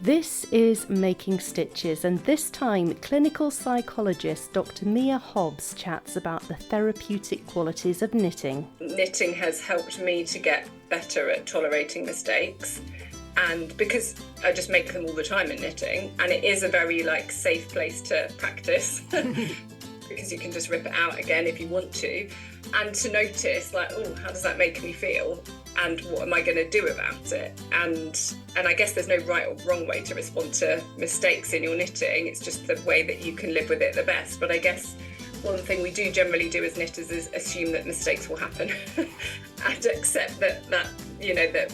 This is Making Stitches, and this time clinical psychologist Dr Mia Hobbs chats about the therapeutic qualities of knitting. Knitting has helped me to get better at tolerating mistakes, and because I just make them all the time in knitting, and it is a very safe place to practice because you can just rip it out again if you want to, and to notice how does that make me feel? And what am I going to do about it? And I guess there's no right or wrong way to respond to mistakes in your knitting. It's just the way that you can live with it the best. But I guess one thing we do generally do as knitters is assume that mistakes will happen and accept that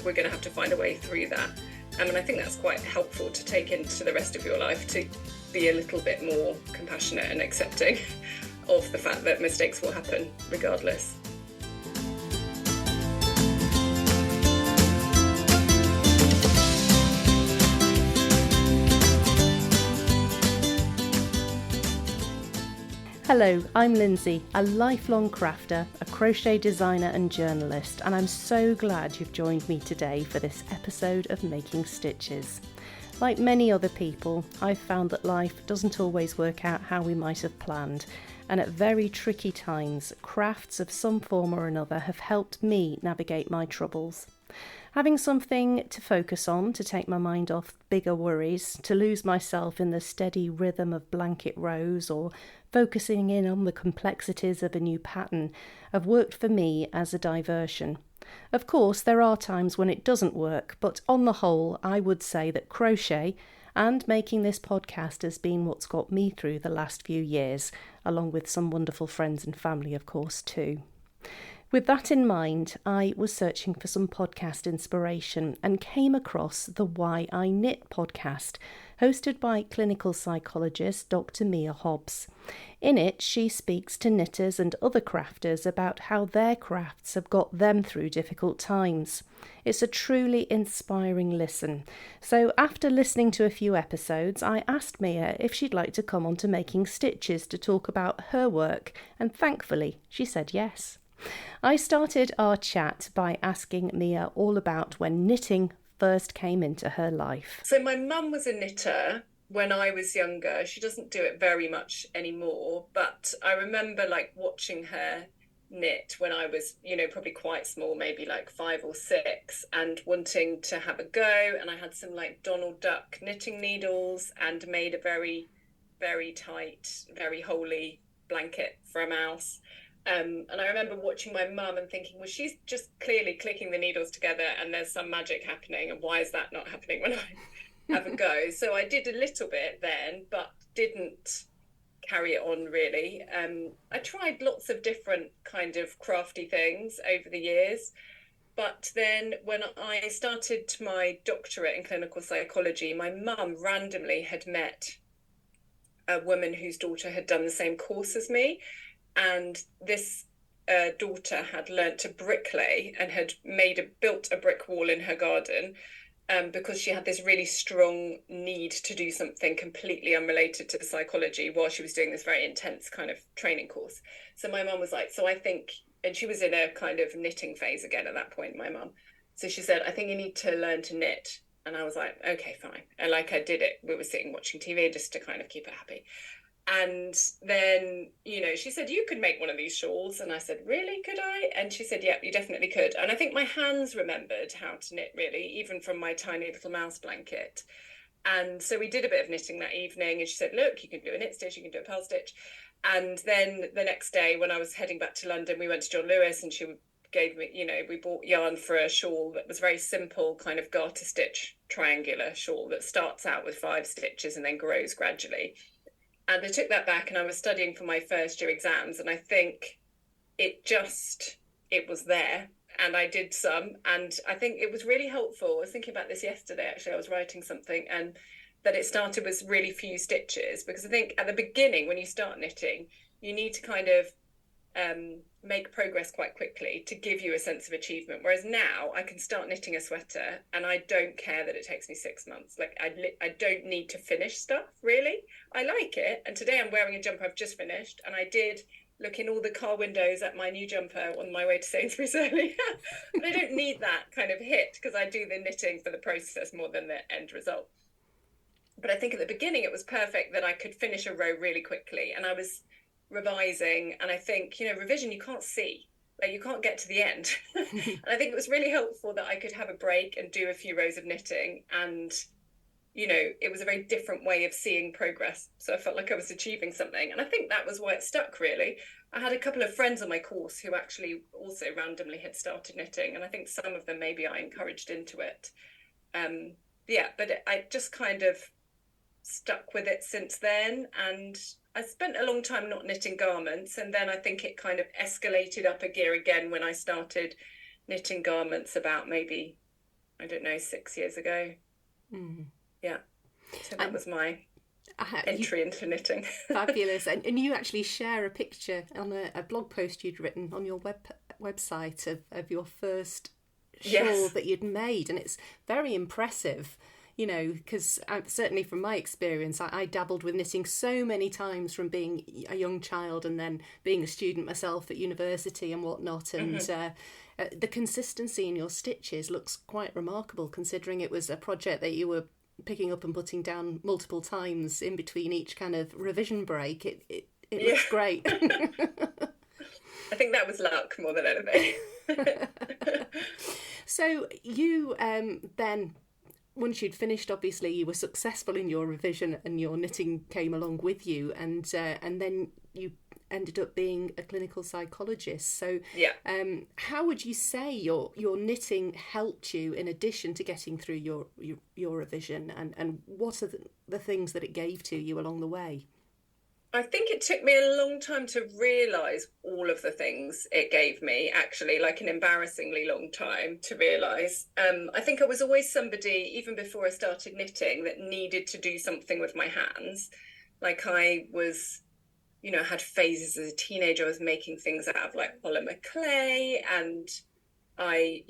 we're going to have to find a way through that. And I think that's quite helpful to take into the rest of your life, to be a little bit more compassionate and accepting of the fact that mistakes will happen regardless. Hello, I'm Lindsay, a lifelong crafter, a crochet designer and journalist, and I'm so glad you've joined me today for this episode of Making Stitches. Like many other people, I've found that life doesn't always work out how we might have planned, and at very tricky times, crafts of some form or another have helped me navigate my troubles. Having something to focus on, to take my mind off bigger worries, to lose myself in the steady rhythm of blanket rows, or focusing in on the complexities of a new pattern, have worked for me as a diversion. Of course, there are times when it doesn't work, but on the whole, I would say that crochet and making this podcast has been what's got me through the last few years, along with some wonderful friends and family, of course, too. With that in mind, I was searching for some podcast inspiration and came across the Why I Knit podcast, hosted by clinical psychologist Dr Mia Hobbs. In it, she speaks to knitters and other crafters about how their crafts have got them through difficult times. It's a truly inspiring listen. So after listening to a few episodes, I asked Mia if she'd like to come on to Making Stitches to talk about her work, and thankfully she said yes. I started our chat by asking Mia all about when knitting first came into her life. So my mum was a knitter when I was younger. She doesn't do it very much anymore, but I remember watching her knit when I was, probably quite small, maybe 5 or 6, and wanting to have a go. And I had some Donald Duck knitting needles and made a very, very tight, very holey blanket for a mouse. And I remember watching my mum and thinking, well, she's just clearly clicking the needles together and there's some magic happening, and why is that not happening when I have a go? So I did a little bit then, but didn't carry it on really. I tried lots of different kind of crafty things over the years, but then when I started my doctorate in clinical psychology, my mum randomly had met a woman whose daughter had done the same course as me. And this daughter had learnt to bricklay and had built a brick wall in her garden because she had this really strong need to do something completely unrelated to psychology while she was doing this very intense kind of training course. So my mum was so I think, and she was in a kind of knitting phase again at that point, my mum. So she said, I think you need to learn to knit. And I was like, okay, fine. And I did it. We were sitting watching TV just to kind of keep her happy. And then, she said, you could make one of these shawls. And I said, really, could I? And she said, yeah, you definitely could. And I think my hands remembered how to knit, really, even from my tiny little mouse blanket. And so we did a bit of knitting that evening. And she said, look, you can do a knit stitch, you can do a purl stitch. And then the next day when I was heading back to London, we went to John Lewis and she gave me, we bought yarn for a shawl that was very simple, kind of garter stitch, triangular shawl that starts out with 5 stitches and then grows gradually. And I took that back and I was studying for my first year exams, and I think it was there, and I did some, and I think it was really helpful. I was thinking about this yesterday, actually. I was writing something, and that it started with really few stitches, because I think at the beginning when you start knitting, you need to kind of make progress quite quickly to give you a sense of achievement. Whereas now I can start knitting a sweater and I don't care that it takes me 6 months. I don't need to finish stuff, really. I like it. And today I'm wearing a jumper I've just finished, and I did look in all the car windows at my new jumper on my way to Sainsbury's earlier. But I don't need that kind of hit, because I do the knitting for the process more than the end result. But I think at the beginning it was perfect that I could finish a row really quickly, and I was revising. And I think, revision, you can't see, like you can't get to the end. And I think it was really helpful that I could have a break and do a few rows of knitting, and it was a very different way of seeing progress. So I felt like I was achieving something. And I think that was why it stuck, really. I had a couple of friends on my course who actually also randomly had started knitting. And I think some of them maybe I encouraged into it. But I just kind of stuck with it since then. And I spent a long time not knitting garments. And then I think it kind of escalated up a gear again when I started knitting garments about maybe, I don't know, 6 years ago. Mm. Yeah, so that was my entry into knitting. Fabulous. And you actually share a picture on a blog post you'd written on your website of your first shawl that you'd made, and it's very impressive, because certainly from my experience, I dabbled with knitting so many times from being a young child and then being a student myself at university and whatnot, and the consistency in your stitches looks quite remarkable, considering it was a project that you were picking up and putting down multiple times in between each kind of revision break. It looks great. I think that was luck more than anything. So you then, once you'd finished, obviously you were successful in your revision and your knitting came along with you, and then you ended up being a clinical psychologist. So how would you say your knitting helped you in addition to getting through your revision, and what are the things that it gave to you along the way? I think it took me a long time to realise all of the things it gave me, actually, like an embarrassingly long time to realise. I think I was always somebody, even before I started knitting, that needed to do something with my hands. Like I was, I had phases as a teenager. I was making things out of like polymer clay, and I'd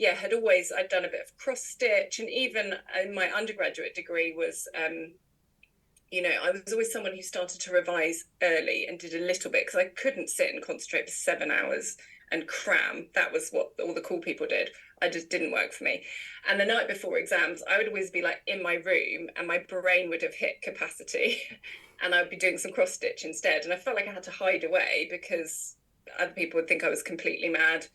done a bit of cross stitch, and even in my undergraduate degree was, I was always someone who started to revise early and did a little bit, because I couldn't sit and concentrate for 7 hours and cram. That was what all the cool people did. I just didn't work for me. And the night before exams, I would always be like in my room and my brain would have hit capacity and I'd be doing some cross stitch instead. And I felt like I had to hide away because other people would think I was completely mad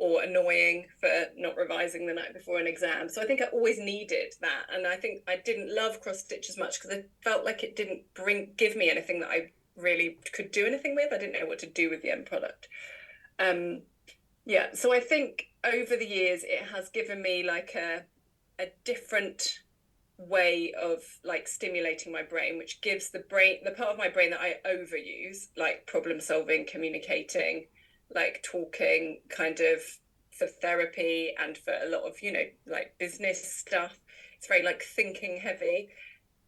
or annoying for not revising the night before an exam. So I think I always needed that. And I think I didn't love cross stitch as much because I felt like it didn't give me anything that I really could do anything with. I didn't know what to do with the end product. So I think over the years it has given me like a different way of like stimulating my brain, which gives the part of my brain that I overuse, like problem solving, communicating, like talking, kind of for therapy and for a lot of, like business stuff. It's very like thinking heavy.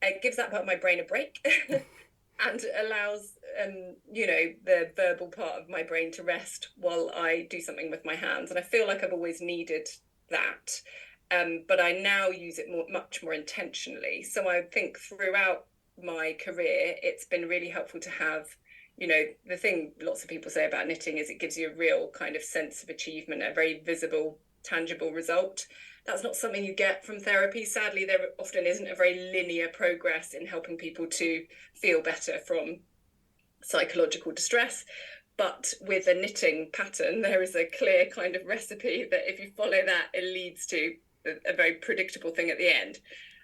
It gives that part of my brain a break and allows, the verbal part of my brain to rest while I do something with my hands. And I feel like I've always needed that. But I now use it much more intentionally. So I think throughout my career, it's been really helpful to have, the thing lots of people say about knitting is it gives you a real kind of sense of achievement, a very visible, tangible result. That's not something you get from therapy. Sadly, there often isn't a very linear progress in helping people to feel better from psychological distress. But with a knitting pattern, there is a clear kind of recipe that if you follow that, it leads to a very predictable thing at the end.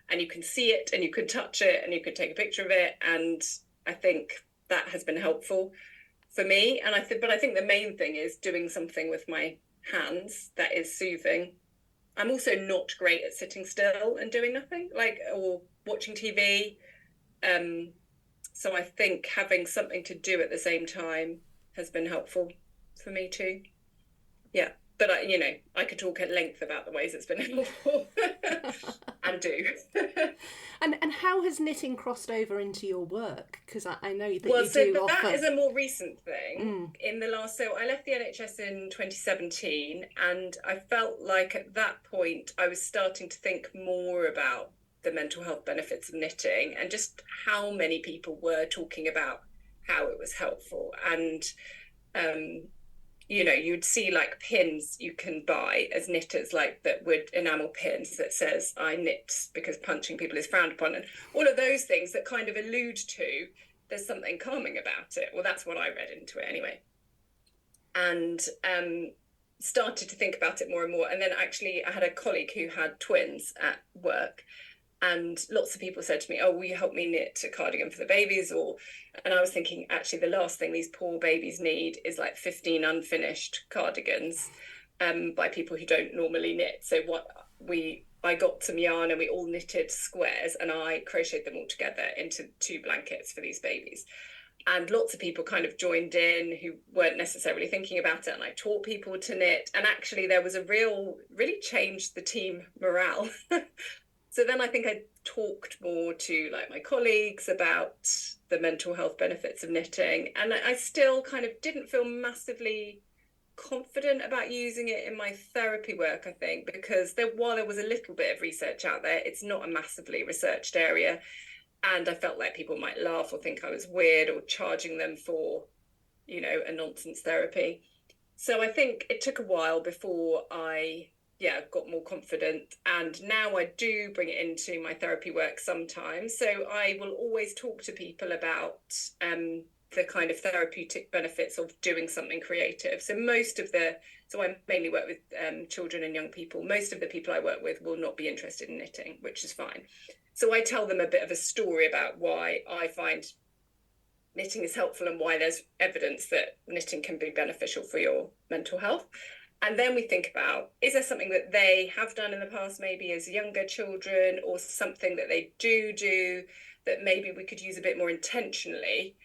And you can see it and you can touch it and you can take a picture of it. And I think that has been helpful for me. And I think the main thing is doing something with my hands that is soothing. I'm also not great at sitting still and doing nothing, or watching TV. So I think having something to do at the same time has been helpful for me too. Yeah. But I could talk at length about the ways it's been helpful and do. And how has knitting crossed over into your work? Because I know that that is a more recent thing. In the last, so I left the NHS in 2017, and I felt like at that point I was starting to think more about the mental health benefits of knitting and just how many people were talking about how it was helpful. And you know, you'd see like pins you can buy as knitters, like that would enamel pins that says I knit because punching people is frowned upon, and all of those things that kind of allude to there's something calming about it. Well, that's what I read into it anyway. And started to think about it more and more. And then actually I had a colleague who had twins at work, and lots of people said to me, oh, will you help me knit a cardigan for the babies? And I was thinking, actually, the last thing these poor babies need is like 15 unfinished cardigans by people who don't normally knit. So I got some yarn and we all knitted squares, and I crocheted them all together into 2 blankets for these babies. And lots of people kind of joined in who weren't necessarily thinking about it. And I taught people to knit. And actually there was really changed the team morale. So then I think I talked more to like my colleagues about the mental health benefits of knitting. And I still kind of didn't feel massively confident about using it in my therapy work, I think, because while there was a little bit of research out there, it's not a massively researched area. And I felt like people might laugh or think I was weird or charging them for, you know, a nonsense therapy. So I think it took a while before I got more confident. And now I do bring it into my therapy work sometimes. So I will always talk to people about the kind of therapeutic benefits of doing something creative. So I mainly work with children and young people. Most of the people I work with will not be interested in knitting, which is fine. So I tell them a bit of a story about why I find knitting is helpful and why there's evidence that knitting can be beneficial for your mental health. And then we think about, is there something that they have done in the past, maybe as younger children, or something that they do that maybe we could use a bit more intentionally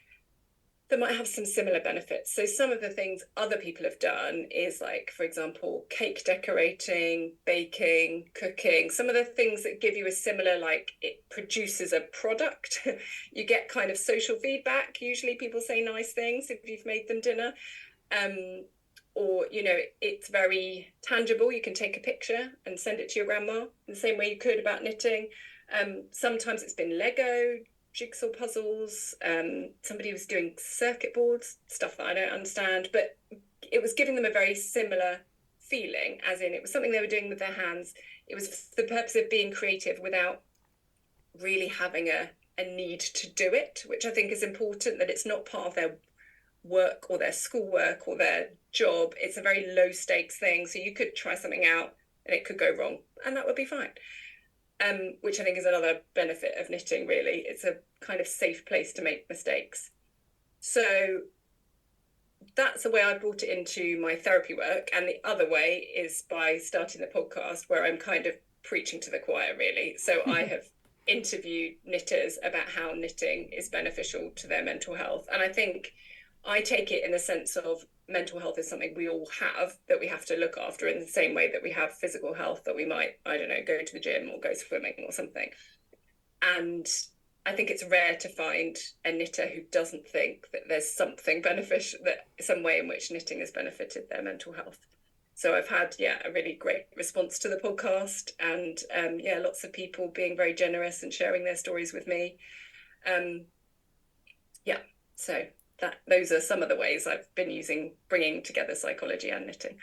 that might have some similar benefits. So some of the things other people have done is like, for example, cake decorating, baking, cooking, some of the things that give you a similar, like it produces a product. You get kind of social feedback. Usually people say nice things if you've made them dinner. Or, you know, it's very tangible. You can take a picture and send it to your grandma in the same way you could about knitting. Sometimes it's been Lego, jigsaw puzzles. Somebody was doing circuit boards, stuff that I don't understand, but it was giving them a very similar feeling, as in it was something they were doing with their hands. It was for the purpose of being creative without really having a need to do it, which I think is important, that it's not part of their work or their schoolwork or their job. It's a very low stakes thing. So you could try something out and it could go wrong and that would be fine. Which I think is another benefit of knitting, really. It's a kind of safe place to make mistakes. So that's the way I brought it into my therapy work. And the other way is by starting the podcast, where I'm kind of preaching to the choir, really. So I have interviewed knitters about how knitting is beneficial to their mental health. And I think I take it in the sense of mental health is something we all have, that we have to look after in the same way that we have physical health, that we might, I don't know, go to the gym or go swimming or something. And I think it's rare to find a knitter who doesn't think that there's something beneficial, that some way in which knitting has benefited their mental health. So I've had, a really great response to the podcast, and lots of people being very generous and sharing their stories with me. So those are some of the ways I've been using, bringing together psychology and knitting.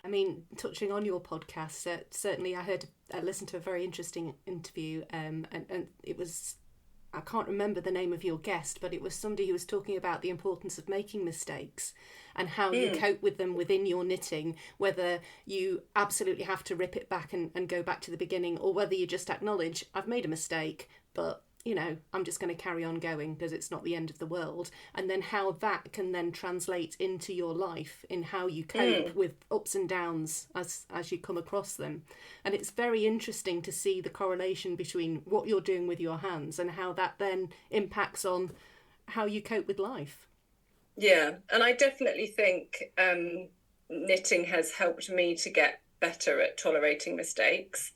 I mean, touching on your podcast, certainly I listened to a very interesting interview, and it was, I can't remember the name of your guest, but it was somebody who was talking about the importance of making mistakes and how you cope with them within your knitting, whether you absolutely have to rip it back and go back to the beginning, or whether you just acknowledge, I've made a mistake, but you know, I'm just going to carry on going because it's not the end of the world. And then how that can then translate into your life, in how you cope with ups and downs as you come across them. And it's very interesting to see the correlation between what you're doing with your hands and how that then impacts on how you cope with life. Yeah, and I definitely think knitting has helped me to get better at tolerating mistakes.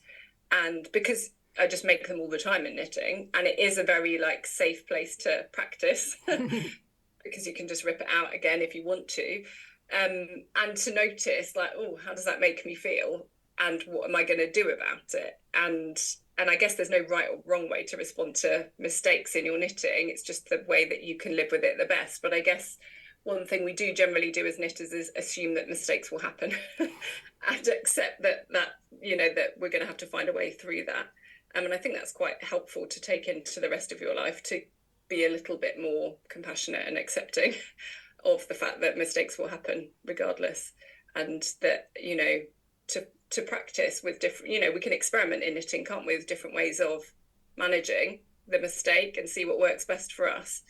And because I just make them all the time in knitting, and it is a very safe place to practice because you can just rip it out again if you want to, and to notice how does that make me feel, and what am I going to do about it? And I guess there's no right or wrong way to respond to mistakes in your knitting. It's just the way that you can live with it the best. But I guess one thing we do generally do as knitters is assume that mistakes will happen and accept that that we're going to have to find a way through that. And I think that's quite helpful to take into the rest of your life, to be a little bit more compassionate and accepting of the fact that mistakes will happen regardless, and that to practice with different, we can experiment in knitting, can't we, with different ways of managing the mistake and see what works best for us.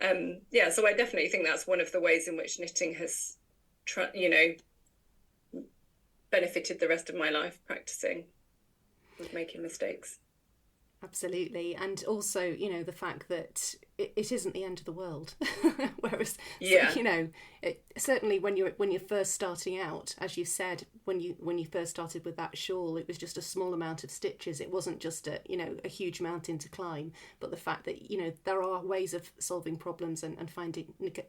So I definitely think that's one of the ways in which knitting has benefited the rest of my life, practicing with making mistakes. Absolutely. And also, the fact that it isn't the end of the world. Whereas, certainly when you're first starting out, as you said, when you first started with that shawl, it was just a small amount of stitches. It wasn't just a huge mountain to climb. But the fact that, there are ways of solving problems and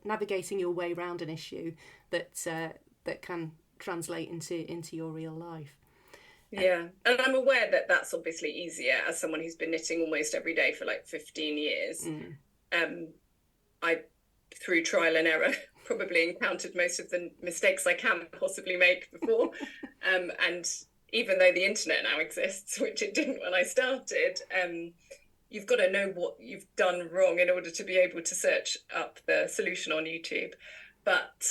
navigating your way around an issue that can translate into your real life. Yeah, and I'm aware that that's obviously easier as someone who's been knitting almost every day for like 15 years. I, through trial and error, probably encountered most of the mistakes I can possibly make before. And even though the internet now exists, which it didn't when I started, you've got to know what you've done wrong in order to be able to search up the solution on YouTube. But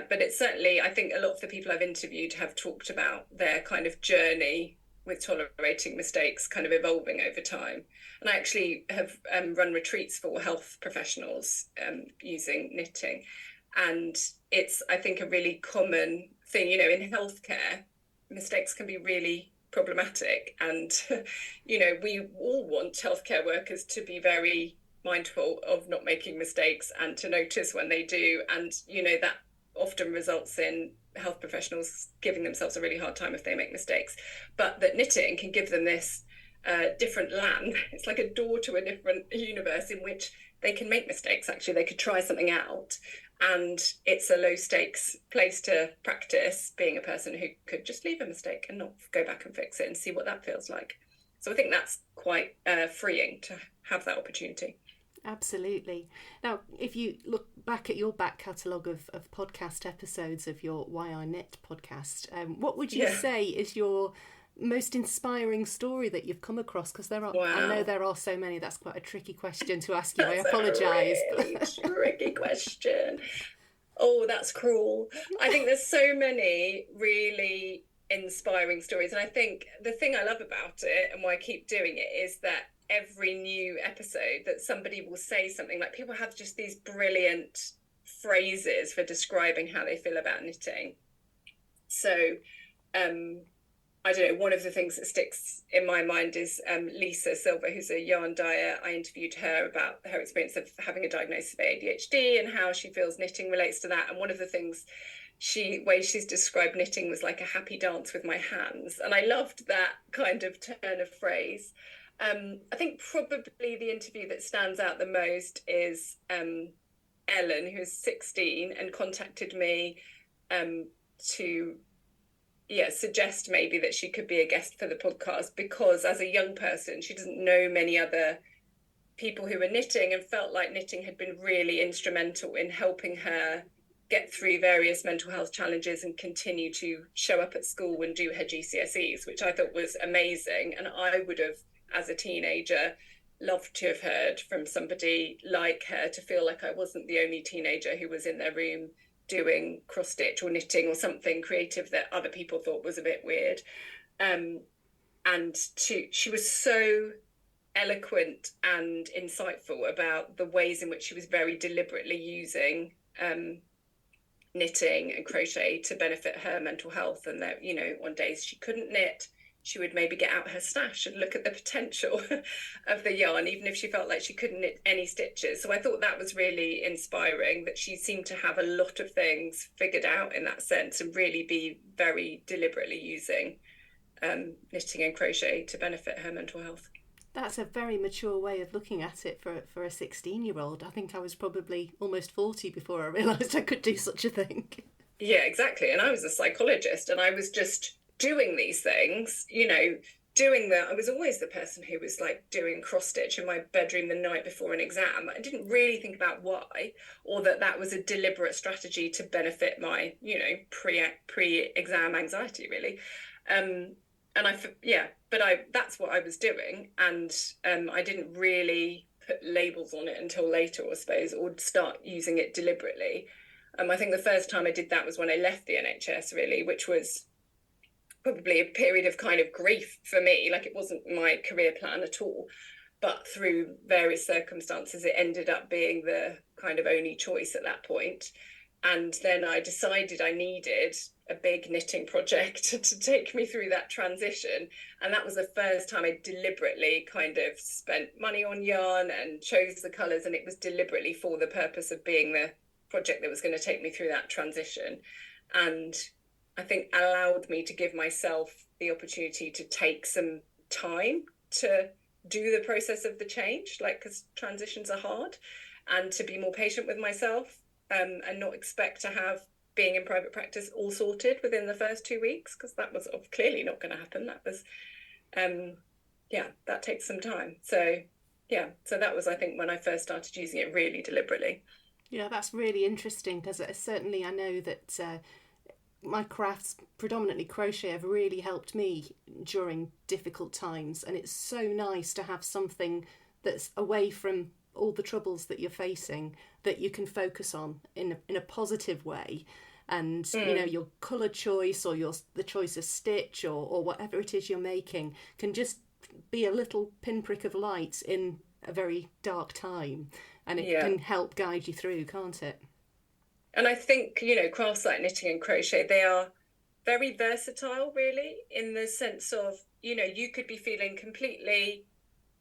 but it's certainly, I think a lot of the people I've interviewed have talked about their kind of journey with tolerating mistakes kind of evolving over time. And I actually have run retreats for health professionals using knitting. And it's, I think, a really common thing, in healthcare, mistakes can be really problematic. And, we all want healthcare workers to be very mindful of not making mistakes and to notice when they do. And, that often results in health professionals giving themselves a really hard time if they make mistakes, but that knitting can give them this different land. It's like a door to a different universe in which they can make mistakes. Actually, they could try something out, and it's a low stakes place to practice being a person who could just leave a mistake and not go back and fix it and see what that feels like. So I think that's quite freeing to have that opportunity. Absolutely. Now, if you look back at your back catalogue of podcast episodes of your Why I Knit podcast, what would you say is your most inspiring story that you've come across? Because I know there are so many. That's quite a tricky question to ask you. I apologise. Really tricky question. Oh, that's cruel. I think there's so many really inspiring stories. And I think the thing I love about it and why I keep doing it is that every new episode that somebody will say something, like people have just these brilliant phrases for describing how they feel about knitting. So I don't know, one of the things that sticks in my mind is Lisa Silver, who's a yarn dyer. I interviewed her about her experience of having a diagnosis of ADHD and how she feels knitting relates to that. And one of the things she's described knitting was like a happy dance with my hands. And I loved that kind of turn of phrase. I think probably the interview that stands out the most is Ellen, who's 16 and contacted me to suggest maybe that she could be a guest for the podcast, because as a young person, she doesn't know many other people who were knitting and felt like knitting had been really instrumental in helping her get through various mental health challenges and continue to show up at school and do her GCSEs, which I thought was amazing. And I would have, as a teenager, loved to have heard from somebody like her, to feel like I wasn't the only teenager who was in their room doing cross stitch or knitting or something creative that other people thought was a bit weird. She was so eloquent and insightful about the ways in which she was very deliberately using knitting and crochet to benefit her mental health, and that, on days she couldn't knit, she would maybe get out her stash and look at the potential of the yarn, even if she felt like she couldn't knit any stitches. So I thought that was really inspiring, that she seemed to have a lot of things figured out in that sense and really be very deliberately using knitting and crochet to benefit her mental health. That's a very mature way of looking at it for a 16-year-old. I think I was probably almost 40 before I realised I could do such a thing. Yeah, exactly. And I was a psychologist, and I was just doing these things, I was always the person who was like doing cross stitch in my bedroom the night before an exam. I didn't really think about why, or that was a deliberate strategy to benefit my, pre-exam anxiety, really. That's what I was doing. And I didn't really put labels on it until later, I suppose, or start using it deliberately. I think the first time I did that was when I left the NHS, really, which was probably a period of kind of grief for me. Like, it wasn't my career plan at all, but through various circumstances, it ended up being the kind of only choice at that point. And then I decided I needed a big knitting project to take me through that transition. And that was the first time I deliberately kind of spent money on yarn and chose the colours. And it was deliberately for the purpose of being the project that was going to take me through that transition. And I think allowed me to give myself the opportunity to take some time to do the process of the change, like, because transitions are hard, and to be more patient with myself, and not expect to have being in private practice all sorted within the first 2 weeks, because that was clearly not going to happen. That was, that takes some time. So that was, I think, when I first started using it really deliberately. Yeah, that's really interesting, because certainly I know that my crafts, predominantly crochet, have really helped me during difficult times, and it's so nice to have something that's away from all the troubles that you're facing, that you can focus on in a positive way. And your colour choice, or the choice of stitch, or whatever it is you're making, can just be a little pinprick of light in a very dark time, and it can help guide you through, can't it? And I think, crafts like knitting and crochet, they are very versatile, really, in the sense of, you could be feeling completely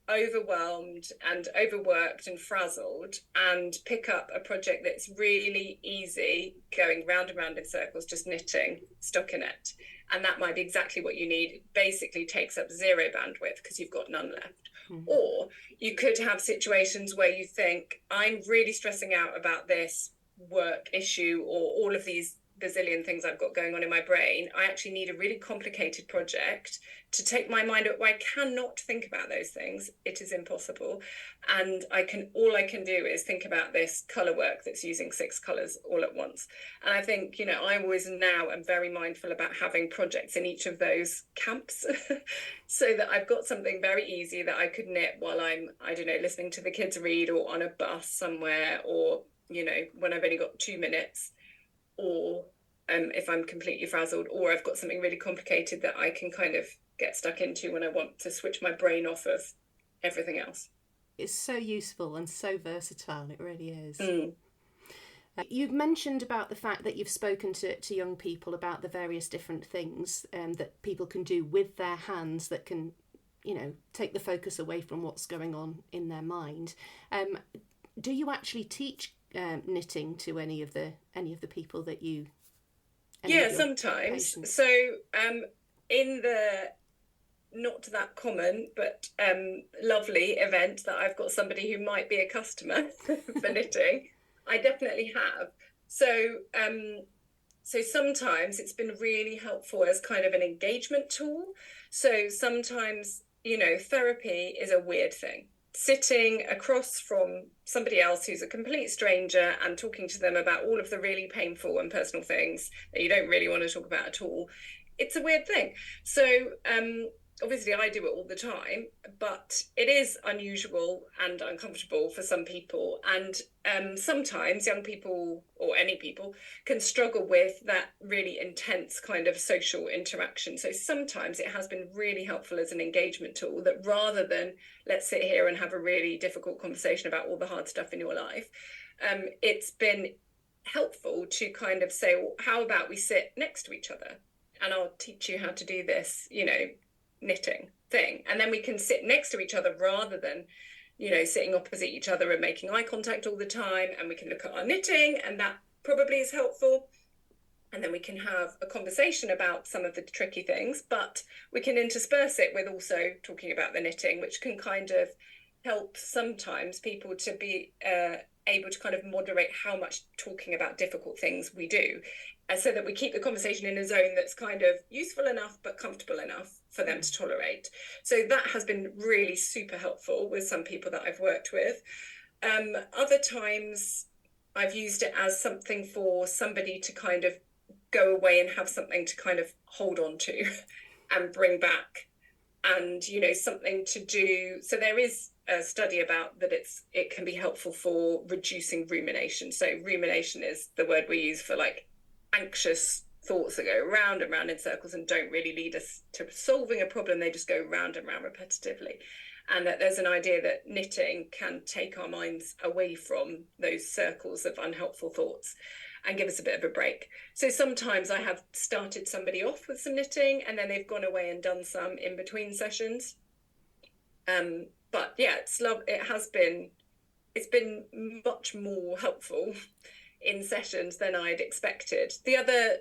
overwhelmed and overworked and frazzled, and pick up a project that's really easy, going round and round in circles, just knitting stockinette. And that might be exactly what you need. It basically takes up zero bandwidth because you've got none left. Mm-hmm. Or you could have situations where you think, I'm really stressing out about this work issue, or all of these bazillion things I've got going on in my brain. I actually need a really complicated project to take my mind up. I cannot think about those things. It is impossible. And all I can do is think about this colour work that's using 6 colours all at once. And I think, I always now am very mindful about having projects in each of those camps so that I've got something very easy that I could knit while I'm, listening to the kids read, or on a bus somewhere, or, when I've only got 2 minutes, or if I'm completely frazzled, or I've got something really complicated that I can kind of get stuck into when I want to switch my brain off of everything else. It's so useful and so versatile, it really is. You've mentioned about the fact that you've spoken to young people about the various different things that people can do with their hands that can, take the focus away from what's going on in their mind. Do you actually teach knitting to any of the people that you sometimes patients? So in the not that common but lovely event that I've got somebody who might be a customer for knitting, I definitely have. So sometimes it's been really helpful as kind of an engagement tool. So sometimes, therapy is a weird thing. Sitting across from somebody else who's a complete stranger and talking to them about all of the really painful and personal things that you don't really want to talk about at all, it's a weird thing. So obviously I do it all the time, but it is unusual and uncomfortable for some people. And sometimes young people, or any people, can struggle with that really intense kind of social interaction. So sometimes it has been really helpful as an engagement tool, that rather than let's sit here and have a really difficult conversation about all the hard stuff in your life, it's been helpful to kind of say, well, how about we sit next to each other and I'll teach you how to do this, knitting thing, and then we can sit next to each other rather than sitting opposite each other and making eye contact all the time, and we can look at our knitting, and that probably is helpful. And then we can have a conversation about some of the tricky things, but we can intersperse it with also talking about the knitting, which can kind of help sometimes people to be able to kind of moderate how much talking about difficult things we do, and so that we keep the conversation in a zone that's kind of useful enough but comfortable enough for them to tolerate. So that has been really super helpful with some people that I've worked with. Other times I've used it as something for somebody to kind of go away and have something to kind of hold on to and bring back, and something to do. So there is a study about that it can be helpful for reducing rumination. So rumination is the word we use for like anxious thoughts that go round and round in circles and don't really lead us to solving a problem. They just go round and round repetitively. And that there's an idea that knitting can take our minds away from those circles of unhelpful thoughts and give us a bit of a break. So sometimes I have started somebody off with some knitting and then they've gone away and done some in between sessions. But yeah, it's been much more helpful in sessions than I'd expected. The other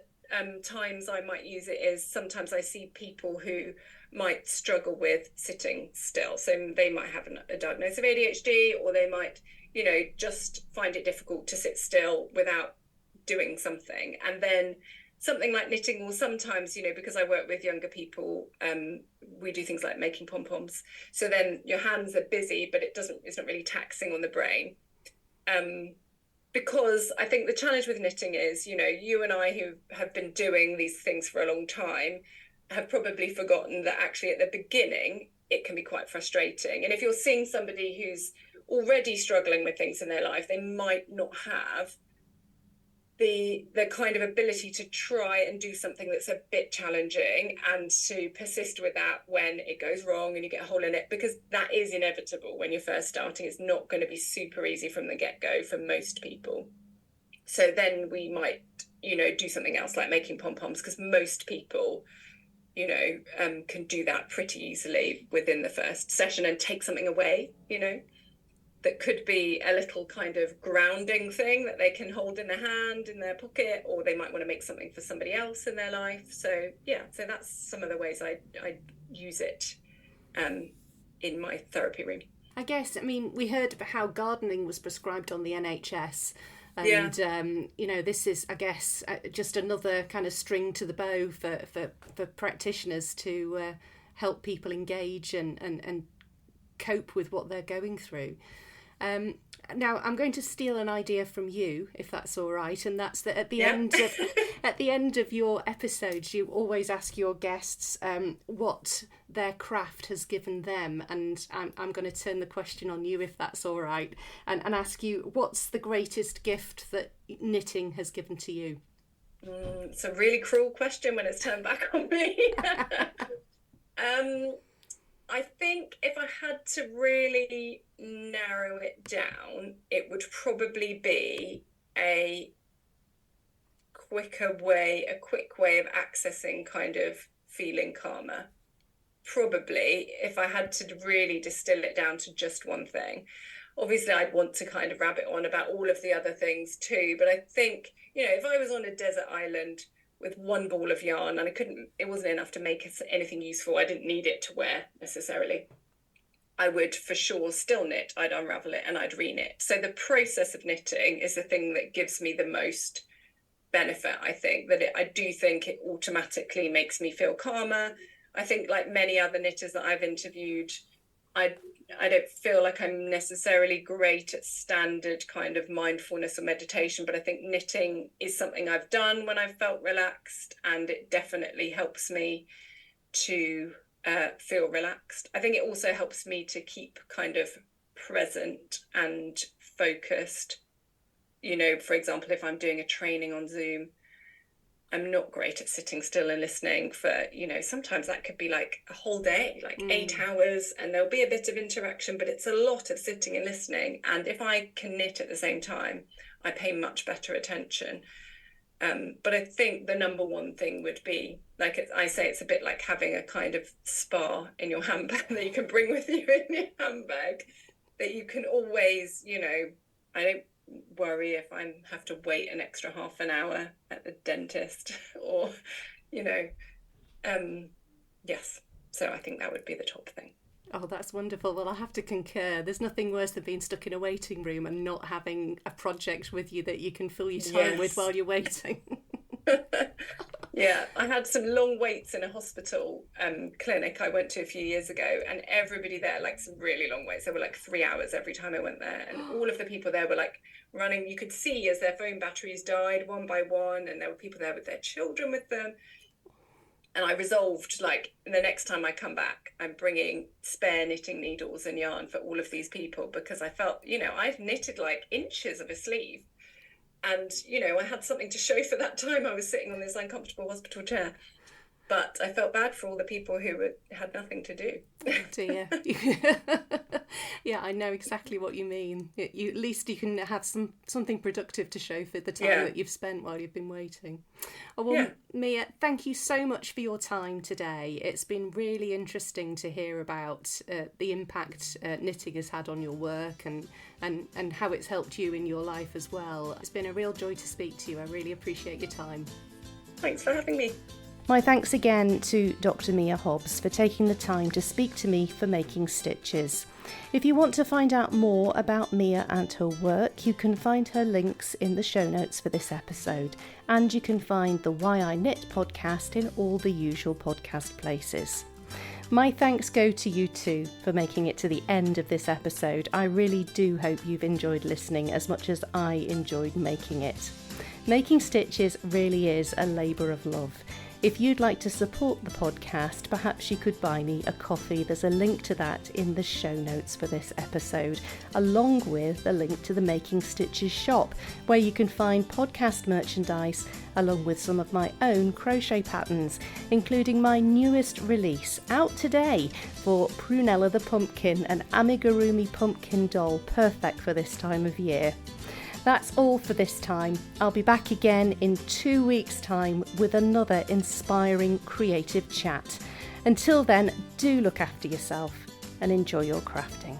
times I might use it is sometimes I see people who might struggle with sitting still. So they might have a diagnosis of ADHD, or they might, just find it difficult to sit still without doing something. And then something like knitting, or sometimes, because I work with younger people, we do things like making pom-poms. So then your hands are busy, but it's not really taxing on the brain. Because I think the challenge with knitting is, you and I who have been doing these things for a long time have probably forgotten that actually at the beginning, it can be quite frustrating. And if you're seeing somebody who's already struggling with things in their life, they might not have the kind of ability to try and do something that's a bit challenging and to persist with that when it goes wrong and you get a hole in it, because that is inevitable when you're first starting. It's not going to be super easy from the get-go for most people. So then we might, do something else like making pom-poms, because most people, can do that pretty easily within the first session and take something away, that could be a little kind of grounding thing that they can hold in their hand, in their pocket, or they might want to make something for somebody else in their life. So yeah, so that's some of the ways I use it in my therapy room. I guess, we heard about how gardening was prescribed on the NHS. And, this is, I guess, just another kind of string to the bow for practitioners to help people engage and cope with what they're going through. Now, I'm going to steal an idea from you, if that's all right, and that's that at the end of your episodes, you always ask your guests what their craft has given them, and I'm going to turn the question on you, if that's all right, and ask you, what's the greatest gift that knitting has given to you? It's a really cruel question when it's turned back on me. I think if I had to really narrow it down, it would probably be a quick way of accessing kind of feeling calmer. Probably, if I had to really distill it down to just one thing. Obviously, I'd want to kind of rabbit on about all of the other things too, but I think, if I was on a desert island with one ball of yarn and it wasn't enough to make anything useful, I didn't need it to wear necessarily, I would for sure still knit. I'd unravel it and I'd re-knit. So the process of knitting is the thing that gives me the most benefit. I think that I do think it automatically makes me feel calmer. I think, like many other knitters that I've interviewed, I don't feel like I'm necessarily great at standard kind of mindfulness or meditation, but I think knitting is something I've done when I've felt relaxed, and it definitely helps me to feel relaxed. I think it also helps me to keep kind of present and focused. For example, if I'm doing a training on Zoom, I'm not great at sitting still and listening for, sometimes that could be like a whole day, like 8 hours, and there'll be a bit of interaction, but it's a lot of sitting and listening. And if I can knit at the same time, I pay much better attention. But I think the number one thing would be, like I say, it's a bit like having a kind of spa in your handbag that you can bring with you in your handbag, that you can always, I don't worry if I have to wait an extra half an hour at the dentist or yes, so I think that would be the top thing. Oh, that's wonderful. Well, I have to concur. There's nothing worse than being stuck in a waiting room and not having a project with you that you can fill your time with while you're waiting. Yeah, I had some long waits in a hospital clinic I went to a few years ago, and everybody there, like some really long waits. There were like 3 hours every time I went there, and all of the people there were like running. You could see as their phone batteries died one by one, and there were people there with their children with them. And I resolved, like, the next time I come back, I'm bringing spare knitting needles and yarn for all of these people, because I felt, I've knitted like inches of a sleeve. And, I had something to show for that time. I was sitting on this uncomfortable hospital chair. But I felt bad for all the people who had nothing to do. Oh dear. Yeah, I know exactly what you mean. At least you can have something productive to show for the time that you've spent while you've been waiting. Oh, well, Mia, thank you so much for your time today. It's been really interesting to hear about the impact knitting has had on your work and how it's helped you in your life as well. It's been a real joy to speak to you. I really appreciate your time. Thanks for having me. My thanks again to Dr Mia Hobbs for taking the time to speak to me for Making Stitches. If you want to find out more about Mia and her work, you can find her links in the show notes for this episode, and you can find the Why I Knit podcast in all the usual podcast places. My thanks go to you too for making it to the end of this episode. I really do hope you've enjoyed listening as much as I enjoyed making it. Making Stitches really is a labour of love. If you'd like to support the podcast, perhaps you could buy me a coffee. There's a link to that in the show notes for this episode, along with a link to the Making Stitches shop, where you can find podcast merchandise along with some of my own crochet patterns, including my newest release out today for Prunella the Pumpkin, an amigurumi pumpkin doll, perfect for this time of year. That's all for this time. I'll be back again in 2 weeks' time with another inspiring creative chat. Until then, do look after yourself and enjoy your crafting.